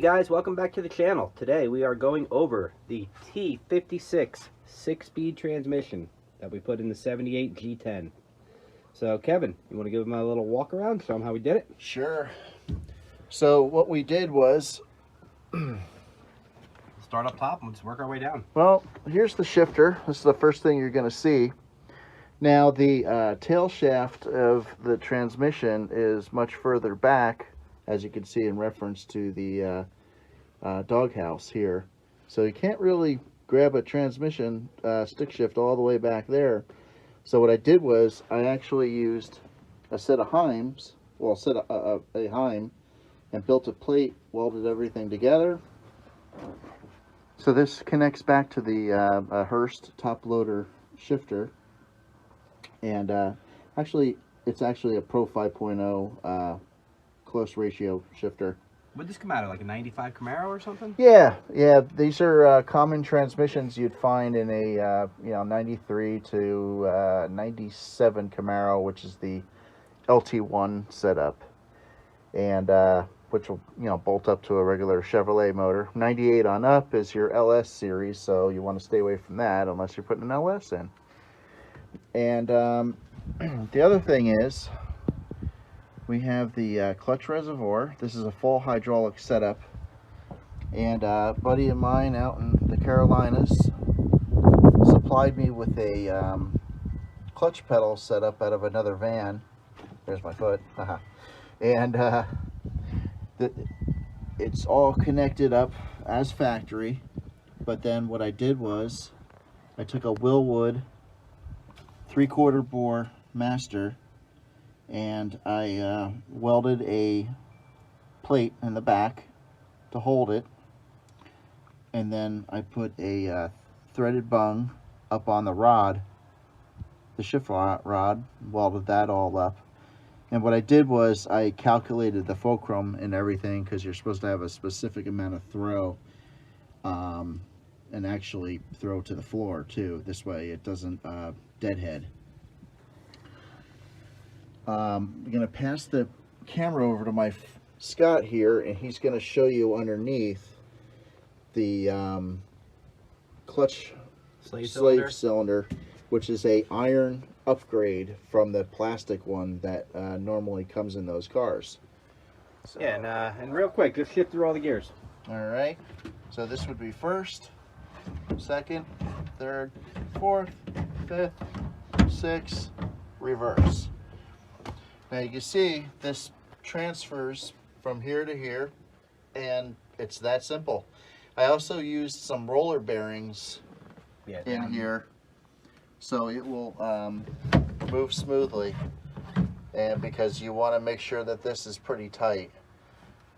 guys, welcome back to the channel. Today we are going over the T56 6-speed transmission that we put in the 78 G10. So Kevin, you want to give them a little walk around, show them how we did it? Sure. So what we did was Start up top and let's work our way down. Well, here's the shifter. This is the first thing you're going to see. Now the tail shaft of the transmission is much further back, as you can see in reference to the doghouse here. So you can't really grab a transmission stick shift all the way back there. So what I did was I actually used a set of Heims, well, a Heim, and built a plate, welded everything together. So this connects back to the Hurst top loader shifter, and it's actually a Pro 5.0 close ratio shifter. Would this come out of like a 95 Camaro or something? Yeah. These are common transmissions you'd find in a 93 to 97 Camaro, which is the LT1 setup, and which will bolt up to a regular Chevrolet motor. 98 on up is your LS series, so you want to stay away from that unless you're putting an LS in. And the other thing is we have the clutch reservoir. This is a full hydraulic setup, and a buddy of mine out in the Carolinas supplied me with a clutch pedal setup out of another van. There's my foot. And it's all connected up as factory, but then what I did was I took a Willwood 3/4 bore master and I welded a plate in the back to hold it, and then I put a threaded bung up on the rod, the shift rod, welded that all up. And what I did was I calculated the fulcrum and everything, because you're supposed to have a specific amount of throw, and actually throw to the floor too. This way it doesn't deadhead. I'm going to pass the camera over to my Scott here, and he's going to show you underneath the clutch slave cylinder, which is a iron upgrade from the plastic one that normally comes in those cars. So, yeah, and real quick, just shift through all the gears. All right, so this would be first, second, third, fourth, fifth, sixth, reverse. Now you can see this transfers from here to here, and it's that simple. I also used some roller bearings in here, so it will move smoothly, and because you want to make sure that this is pretty tight.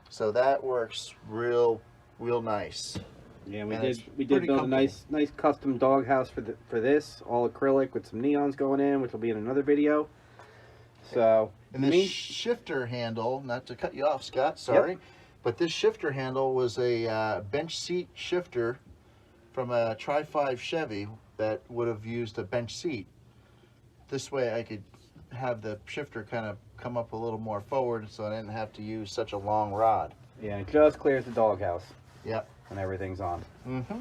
So that works real nice. Yeah, we did build a nice custom doghouse for this, all acrylic with some neons going in, which will be in another video. So, and this shifter handle, not to cut you off, Scott, sorry, but this shifter handle was a bench seat shifter from a Tri-5 Chevy that would have used a bench seat. This way I could have the shifter kind of come up a little more forward, so I didn't have to use such a long rod. Yeah, it just clears the doghouse. Yep. And everything's on. Mm-hmm.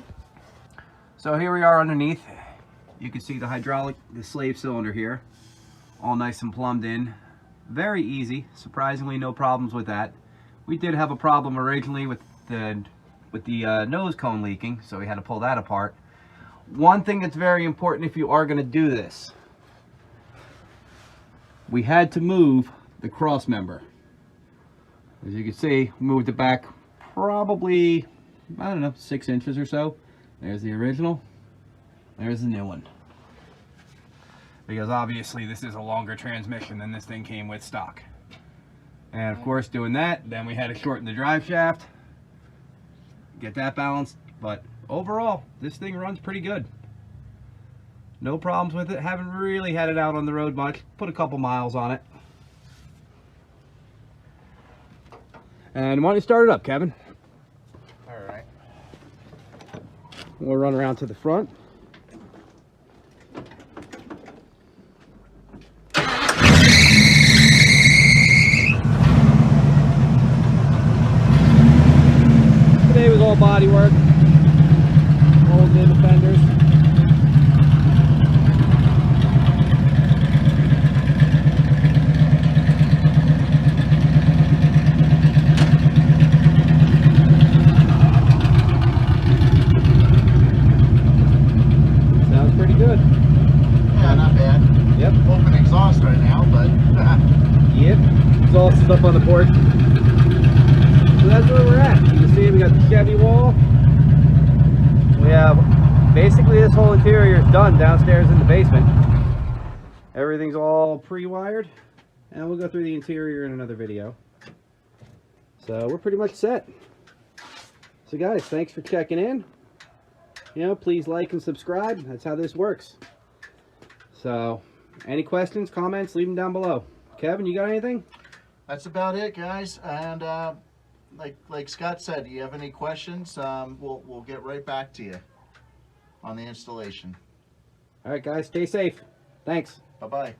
So here we are underneath. You can see the slave cylinder here, all nice and plumbed in. Very easy. Surprisingly, no problems with that. We did have a problem originally with the nose cone leaking, so we had to pull that apart. One thing that's very important if you are going to do this, we had to move the cross member. As you can see, moved it back probably, I don't know, 6 inches or so. There's the original. There's the new one. Because obviously this is a longer transmission than this thing came with stock. And of course, doing that, then we had to shorten the drive shaft, get that balanced. But overall, this thing runs pretty good. No problems with it. Haven't really had it out on the road much. Put a couple miles on it. And why don't you start it up, Kevin? All right. We'll run around to the front. body work, holding in the fenders. Sounds pretty good. Yeah, not bad. Yep. Open exhaust right now, but Yep. Exhaust is up on the porch. So that's where we're at. You can see we got the Chevy wall. We have basically this whole interior is done downstairs in the basement. Everything's all pre-wired, and we'll go through the interior in another video. So we're pretty much set. So guys, thanks for checking in. You know, please like and subscribe. That's how this works. So any questions, comments, leave them down below. Kevin, you got anything? that's about it, guys. And like Scott said, you have any questions, we'll get right back to you on the installation. All right, guys, stay safe. Thanks. Bye-bye.